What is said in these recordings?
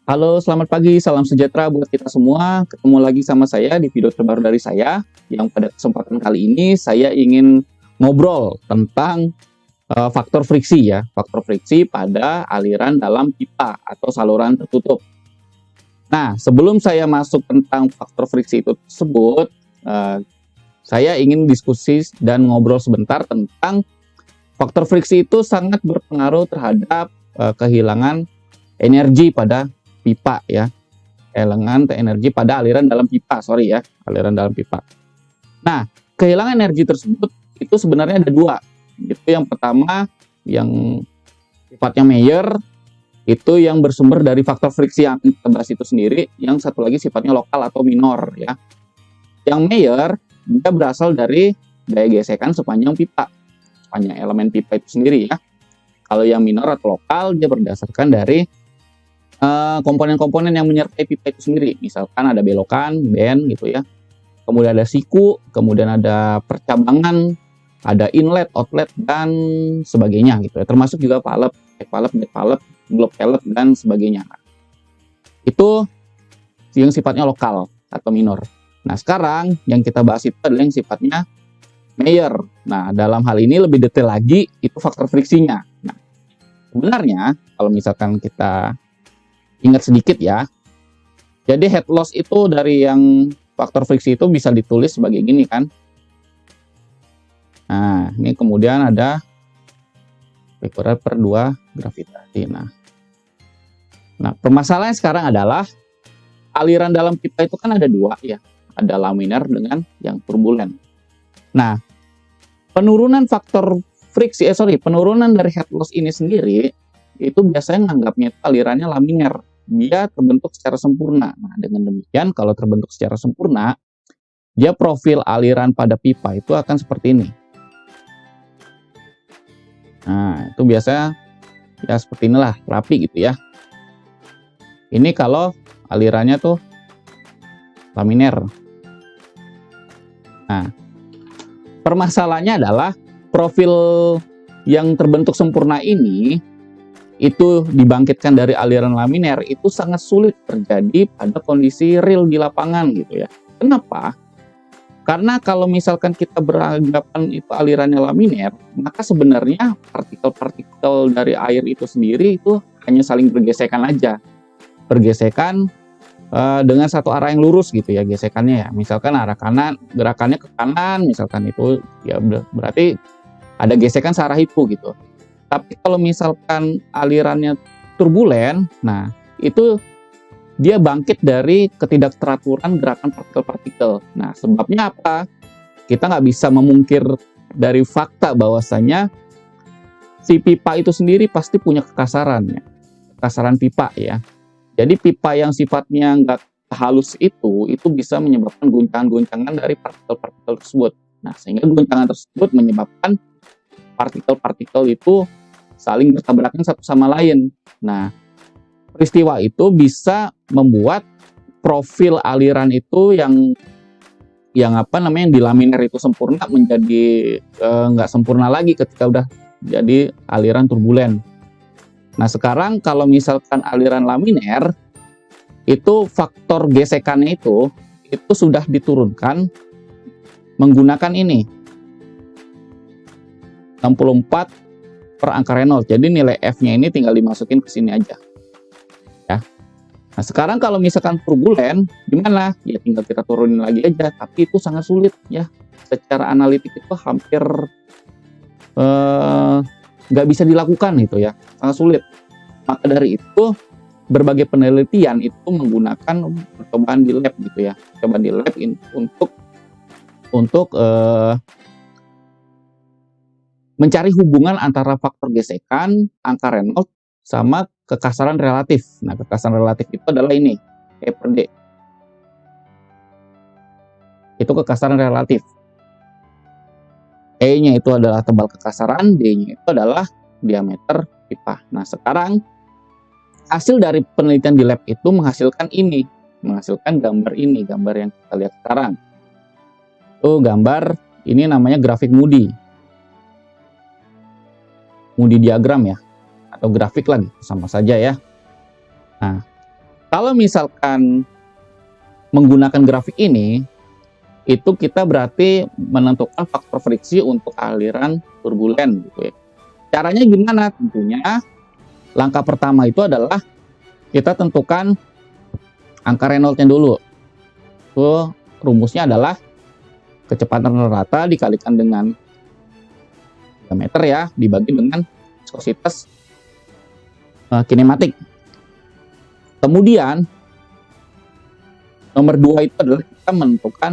Halo, selamat pagi, salam sejahtera buat kita semua. Ketemu lagi sama saya di video terbaru dari saya, yang pada kesempatan kali ini saya ingin ngobrol tentang faktor friksi ya, faktor friksi pada aliran dalam pipa atau saluran tertutup. Nah, sebelum saya masuk tentang faktor friksi itu tersebut, saya ingin diskusi dan ngobrol sebentar tentang faktor friksi itu sangat berpengaruh terhadap kehilangan energi pada pipa ya, kehilangan energi pada aliran dalam pipa, aliran dalam pipa. Nah, kehilangan energi tersebut itu sebenarnya ada dua. Itu yang pertama yang sifatnya Mayer, itu yang bersumber dari faktor friksi yang kita bahas itu sendiri. Yang satu lagi sifatnya lokal atau minor ya. Yang Mayer dia berasal dari daya gesekan sepanjang pipa, sepanjang elemen pipa itu sendiri ya. Kalau yang minor atau lokal dia berdasarkan dari komponen-komponen yang menyertai pipa itu sendiri. Misalkan ada belokan, bend gitu ya. Kemudian ada siku, kemudian ada percabangan, ada inlet, outlet, dan sebagainya gitu ya. Termasuk juga valve, valve, globe valve, dan sebagainya. Itu yang sifatnya lokal atau minor. Nah, sekarang yang kita bahas itu adalah yang sifatnya Mayer. Nah, dalam hal ini lebih detail lagi, itu faktor friksinya. Nah, sebenarnya kalau misalkan kita ingat sedikit ya, jadi head loss itu dari yang faktor friksi itu bisa ditulis sebagai gini kan. Nah, ini kemudian ada vektor per 2 gravitasi. Nah, permasalahan sekarang adalah aliran dalam pipa itu kan ada dua ya, ada laminar dengan yang turbulen. Nah, penurunan faktor friksi, penurunan dari head loss ini sendiri itu biasanya menganggapnya alirannya laminar, dia terbentuk secara sempurna. Nah, dengan demikian kalau terbentuk secara sempurna, dia profil aliran pada pipa itu akan seperti ini. Nah, itu biasanya ya seperti inilah, rapi gitu ya. Ini kalau alirannya tuh laminar. Nah, permasalahannya adalah profil yang terbentuk sempurna ini itu dibangkitkan dari aliran laminar itu sangat sulit terjadi pada kondisi real di lapangan gitu ya. Kenapa? Karena kalau misalkan kita beranggapan itu alirannya laminar, maka sebenarnya partikel-partikel dari air itu sendiri itu hanya saling bergesekan aja. Bergesekan dengan satu arah yang lurus gitu ya gesekannya ya. Misalkan arah kanan, gerakannya ke kanan misalkan, itu ya berarti ada gesekan searah itu gitu. Tapi kalau misalkan alirannya turbulen, nah itu dia bangkit dari ketidakteraturan gerakan partikel-partikel. Nah, sebabnya apa? Kita nggak bisa memungkir dari fakta bahwasanya si pipa itu sendiri pasti punya kekasaran ya. Kekasaran pipa ya. Jadi pipa yang sifatnya nggak halus itu bisa menyebabkan guncangan-guncangan dari partikel-partikel tersebut. Nah, sehingga guncangan tersebut menyebabkan partikel-partikel itu saling bertabrakan satu sama lain. Nah, peristiwa itu bisa membuat profil aliran itu yang di laminar itu sempurna menjadi nggak sempurna lagi ketika udah jadi aliran turbulen. Nah, sekarang kalau misalkan aliran laminar itu faktor gesekannya itu sudah diturunkan menggunakan ini 64 per angka Reynolds. Jadi nilai F-nya ini tinggal dimasukin ke sini aja. Ya. Nah, sekarang kalau misalkan turbulen gimana? Ya tinggal kita turunin lagi aja, tapi itu sangat sulit ya. Secara analitik itu hampir nggak bisa dilakukan gitu ya. Sangat sulit. Maka dari itu berbagai penelitian itu menggunakan percobaan di lab gitu ya. Percobaan di lab untuk mencari hubungan antara faktor gesekan, angka Reynolds, sama kekasaran relatif. Nah, kekasaran relatif itu adalah ini, E per D. Itu kekasaran relatif. E-nya itu adalah tebal kekasaran, D-nya itu adalah diameter pipa. Nah, sekarang hasil dari penelitian di lab itu menghasilkan gambar ini, gambar yang kita lihat sekarang. Itu gambar, ini namanya grafik Moody diagram ya, atau grafik lagi sama saja ya. Nah, Kalau misalkan menggunakan grafik ini, itu kita berarti menentukan faktor friksi untuk aliran turbulen gitu ya. Caranya gimana? Tentunya langkah pertama itu adalah kita tentukan angka Reynolds-nya dulu. Itu rumusnya adalah kecepatan rata dikalikan dengan diameter ya, dibagi dengan viskositas kinematik. Kemudian nomor 2 itu adalah kita menentukan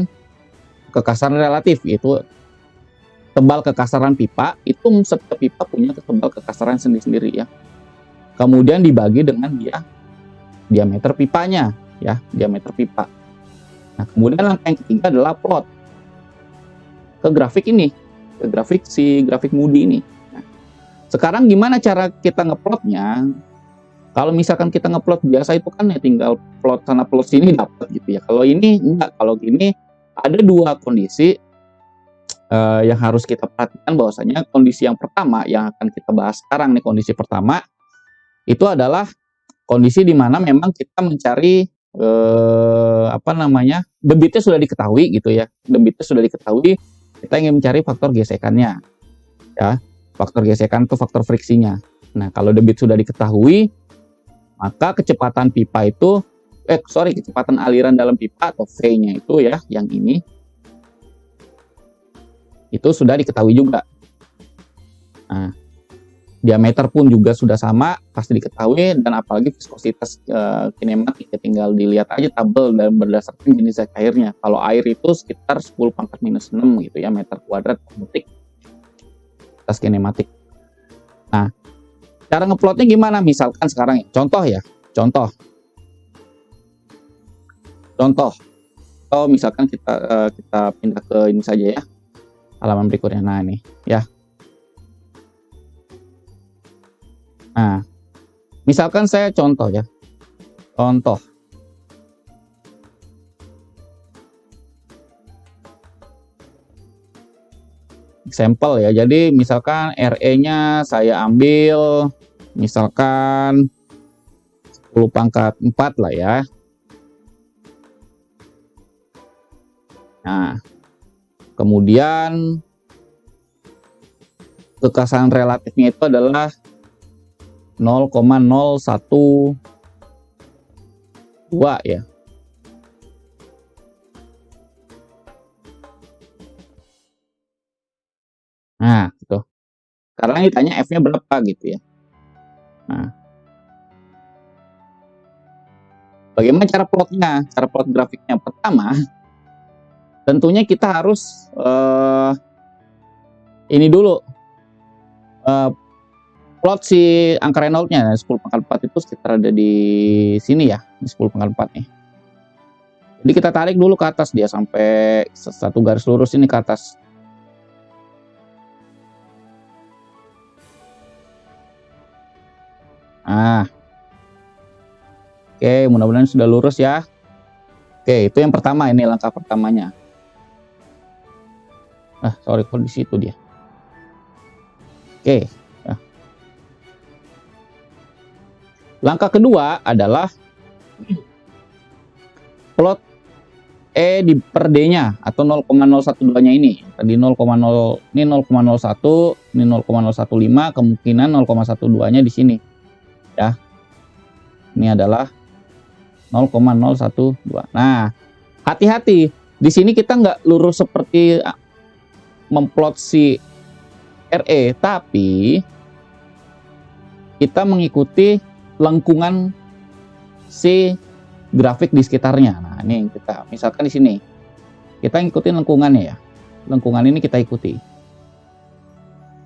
kekasaran relatif, yaitu tebal kekasaran pipa. Itu setiap pipa punya tebal kekasaran sendiri-sendiri ya. Kemudian dibagi dengan diameter pipanya ya, diameter pipa. Nah, kemudian langkah yang ketiga adalah plot ke grafik ini, ke grafik Moody ini. Nah, sekarang gimana cara kita ngeplotnya? Kalau misalkan kita ngeplot biasa itu kan ya tinggal plot sana plot sini dapat gitu ya. Kalau ini enggak, kalau gini ada dua kondisi yang harus kita perhatikan. Bahwasanya kondisi yang pertama yang akan kita bahas sekarang nih, kondisi pertama itu adalah kondisi di mana memang kita mencari debitnya sudah diketahui gitu ya. Debitnya sudah diketahui, kita ingin mencari faktor gesekannya. Ya, faktor gesekan itu faktor friksinya. Nah, kalau debit sudah diketahui, maka kecepatan pipa itu kecepatan aliran dalam pipa atau V-nya itu ya, yang ini itu sudah diketahui juga. Nah, diameter pun juga sudah sama, pasti diketahui, dan apalagi viskositas kinematik ya, tinggal dilihat aja tabel dan berdasarkan jenis airnya. Kalau air itu sekitar 10⁻⁻6 gitu ya, meter kuadrat per detik viskositas kinematik. Nah, cara ngeplotnya gimana? Misalkan sekarang contoh. Oh, misalkan kita pindah ke ini saja ya, halaman berikutnya. Nah, ini ya. Nah, misalkan saya contoh. Sampel ya. Jadi misalkan RE-nya saya ambil misalkan 10⁴ lah ya. Nah, kemudian kekasaran relatifnya itu adalah 0,012 ya. Nah, gitu. Karena ditanya F-nya berapa gitu ya. Nah, bagaimana cara plotnya? Cara plot grafiknya pertama, tentunya kita harus ini dulu. Plot si angka Reynolds-nya 10⁴ itu sekitar ada di sini ya, di 10⁴ nih. Jadi kita tarik dulu ke atas dia sampai satu garis lurus ini ke atas. Nah, oke, mudah-mudahan sudah lurus ya. Oke, itu yang pertama, ini langkah pertamanya. Sorry, kok di situ dia. Oke. Langkah kedua adalah plot E per D-nya atau 0,012-nya ini. Tadi 0,0, ini 0,01, ini 0,015, kemungkinan 0,12-nya di sini. Ya. Ini adalah 0,012. Nah, hati-hati. Di sini kita nggak lurus seperti memplot si RE, tapi kita mengikuti lengkungan si grafik di sekitarnya. Nah, ini kita misalkan di sini kita ngikutin lengkungannya ya. Lengkungan ini kita ikuti.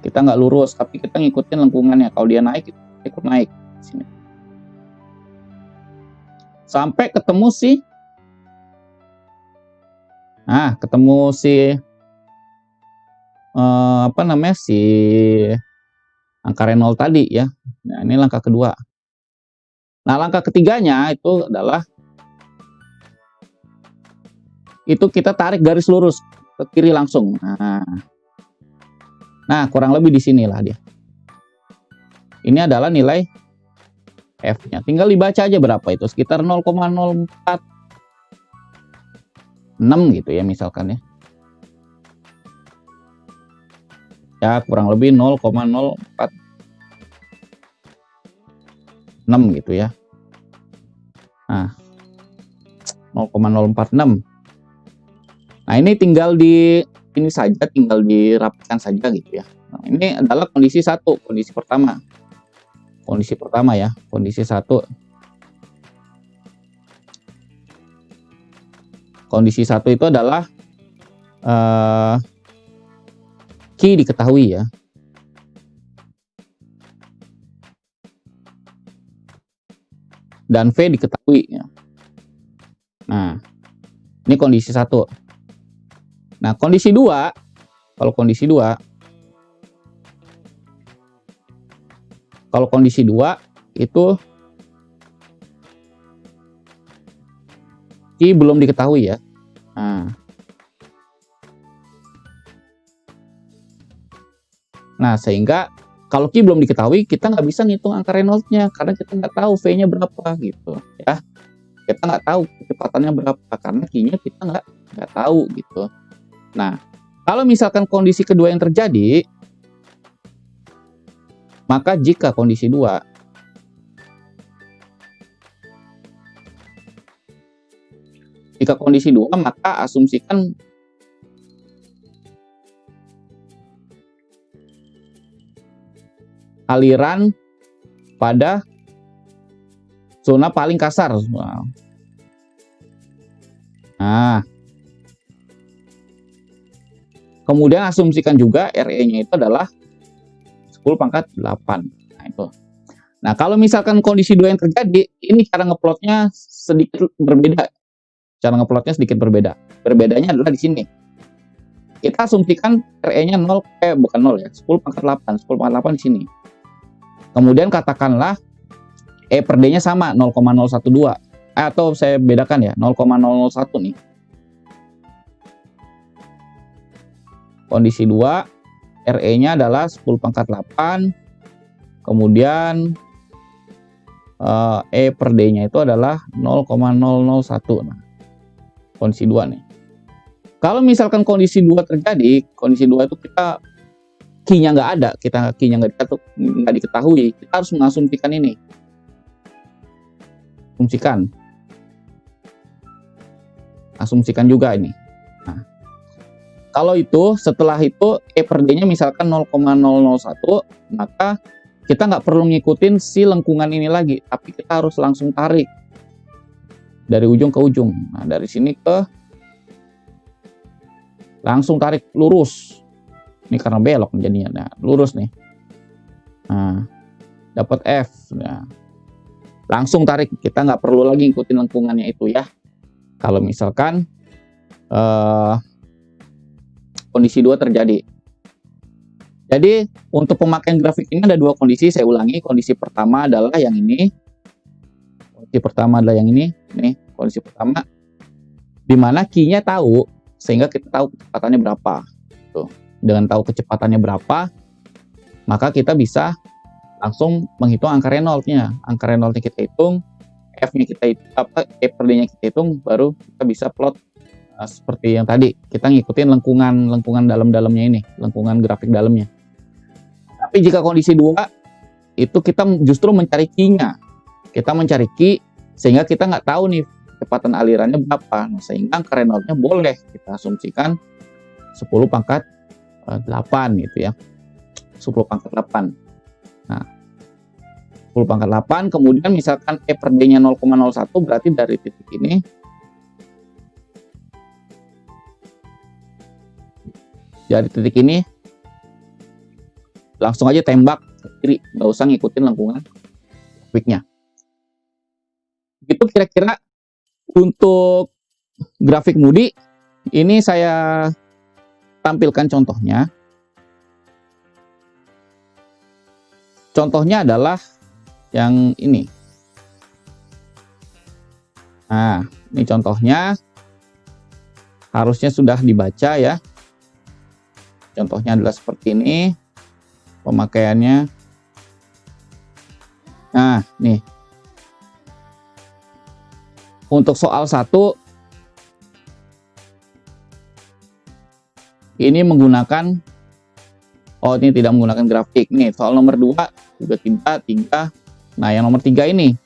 Kita nggak lurus, tapi kita ngikutin lengkungannya. Kalau dia naik, kita ikut naik sini. Sampai ketemu si si angka Reynolds tadi ya. Nah, ini langkah kedua. Nah, langkah ketiganya itu adalah itu kita tarik garis lurus ke kiri langsung. Nah, kurang lebih di sinilah dia. Ini adalah nilai F-nya. Tinggal dibaca aja berapa itu, sekitar 0,046 gitu ya misalkan ya. Ya kurang lebih 0,046 gitu ya. Nah, 0,046. Nah, ini tinggal tinggal dirapikan saja gitu ya. Nah, ini adalah kondisi 1, kondisi pertama. Kondisi pertama ya, kondisi 1. Kondisi 1 itu adalah key diketahui ya. Dan V diketahui ya. Nah, ini kondisi 1. Nah, kondisi 2, kalau kondisi 2 itu key belum diketahui ya. Nah, sehingga kalau key belum diketahui, kita nggak bisa ngitung angka Reynolds-nya karena kita nggak tahu V-nya berapa gitu ya. Kita nggak tahu kecepatannya berapa karena key-nya kita nggak tahu gitu. Nah, kalau misalkan kondisi kedua yang terjadi, maka jika kondisi 2 maka asumsikan aliran pada zona paling kasar. Nah, kemudian asumsikan juga RE-nya itu adalah 10⁻8. Nah, itu. Nah, kalau misalkan kondisi 2 yang terjadi, ini cara ngeplotnya sedikit berbeda. Berbedanya adalah di sini. Kita asumsikan RE-nya 10⁻8 di sini. Kemudian katakanlah E per D-nya sama 0,012. Atau saya bedakan ya, 0,001 nih. Kondisi 2, RE-nya adalah 10⁻8. Kemudian E per D-nya itu adalah 0,001. Nah, kondisi 2 nih. Kalau misalkan kondisi 2 terjadi, kondisi 2 itu kita key-nya nggak ada, key-nya nggak diketahui, kita harus mengasumsikan ini. Asumsikan juga ini. Nah, kalau itu setelah itu E per D-nya misalkan 0,001, maka kita nggak perlu ngikutin si lengkungan ini lagi, tapi kita harus langsung tarik dari ujung ke ujung. Nah, dari sini langsung tarik lurus. Ini karena belok jadinya. Nah, lurus nih. Nah, dapat F. Nah, langsung tarik. Kita nggak perlu lagi ngikutin lengkungannya itu ya. Kalau misalkan kondisi 2 terjadi. Jadi untuk pemakaian grafik ini ada 2 kondisi. Saya ulangi. Kondisi pertama adalah yang ini. Nih, kondisi pertama. Di mana key-nya tahu, sehingga kita tahu kecepatannya berapa. Tuh. Dengan tahu kecepatannya berapa, maka kita bisa langsung menghitung angka Reynolds-nya. Angka Reynolds-nya kita hitung, F-nya kita E per D-nya kita hitung, baru kita bisa plot seperti yang tadi. Kita ngikutin lengkungan dalam-dalamnya ini, lengkungan grafik dalamnya. Tapi jika kondisi 2, itu kita justru mencari key-nya. Kita mencari key, sehingga kita nggak tahu nih kecepatan alirannya berapa. Nah, sehingga angka Reynolds-nya boleh kita asumsikan 10⁻8 gitu ya. 10⁻8. Nah, 10⁻8, kemudian misalkan E per D-nya 0,01, berarti dari titik ini langsung aja tembak ke kiri, nggak usah ngikutin lengkungan grafiknya. Itu kira-kira untuk grafik Moody. Ini saya tampilkan contohnya. Contohnya adalah yang ini. Nah, ini contohnya harusnya sudah dibaca ya. Contohnya adalah seperti ini pemakaiannya. Nah, nih Untuk soal 1 ini menggunakan, ini tidak menggunakan grafik. Nih, soal nomor 2 juga tidak, 3. Nah, yang nomor 3 ini.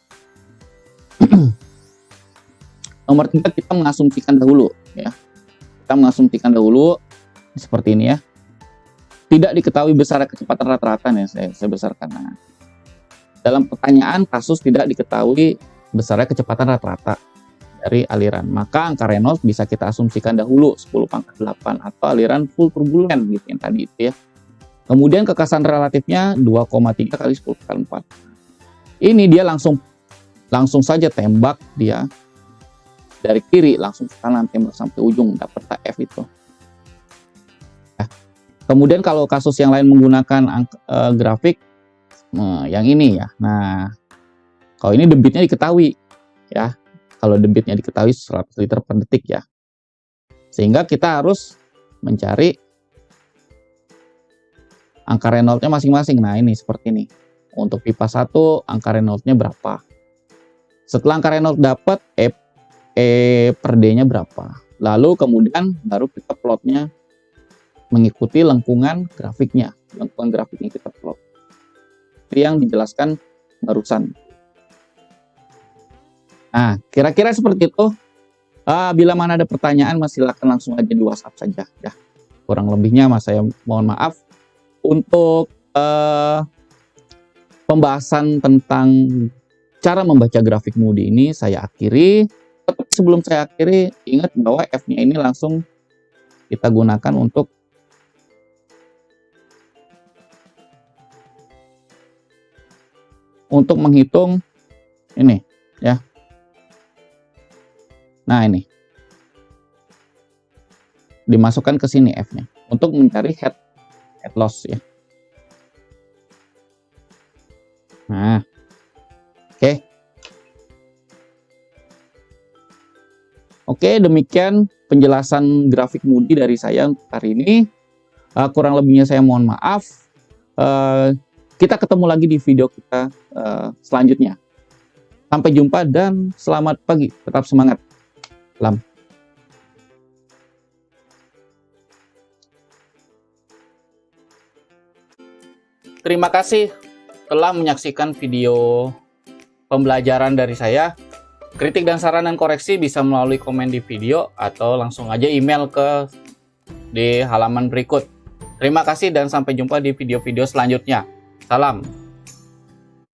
Nomor 3 kita mengasumsikan dahulu ya. Kita mengasumsikan dahulu seperti ini ya. Tidak diketahui besar kecepatan rata-rata nih, saya besarkan. Nah, dalam pertanyaan kasus tidak diketahui besarnya kecepatan rata-rata dari aliran, maka angka Reynolds bisa kita asumsikan dahulu 10 pangkat 8 atau aliran full turbulen gitu yang tadi itu ya. Kemudian kekasan relatifnya 2,3 kali 10 kali 4. Ini dia langsung saja tembak dia dari kiri langsung ke kanan, tembak sampai ujung, dapat F itu. Nah, kemudian kalau kasus yang lain menggunakan grafik yang ini ya. Nah, kalau ini debitnya diketahui ya. Kalau debitnya diketahui 100 liter per detik ya. Sehingga kita harus mencari angka Reynolds-nya masing-masing. Nah, ini seperti ini. Untuk pipa 1 angka Reynolds-nya berapa? Setelah angka Reynolds dapat, E per D-nya berapa? Lalu kemudian baru kita plotnya mengikuti lengkungan grafiknya. Lengkungan grafiknya kita plot. Itu yang dijelaskan barusan. Nah, kira-kira seperti itu. Bila mana ada pertanyaan, silakan langsung aja di WhatsApp saja ya. Kurang lebihnya saya mohon maaf. Untuk pembahasan tentang cara membaca grafik Moody ini saya akhiri. Tapi sebelum saya akhiri, ingat bahwa F-nya ini langsung kita gunakan untuk menghitung ini ya. Nah, ini dimasukkan ke sini F-nya untuk mencari head loss ya. Nah, oke. Oke, demikian penjelasan grafik Moody dari saya untuk hari ini. Kurang lebihnya saya mohon maaf. Kita ketemu lagi di video kita selanjutnya. Sampai jumpa dan selamat pagi. Tetap semangat. Salam. Terima kasih telah menyaksikan video pembelajaran dari saya. Kritik dan saran dan koreksi bisa melalui komen di video atau langsung aja email di halaman berikut. Terima kasih dan sampai jumpa di video-video selanjutnya. Salam.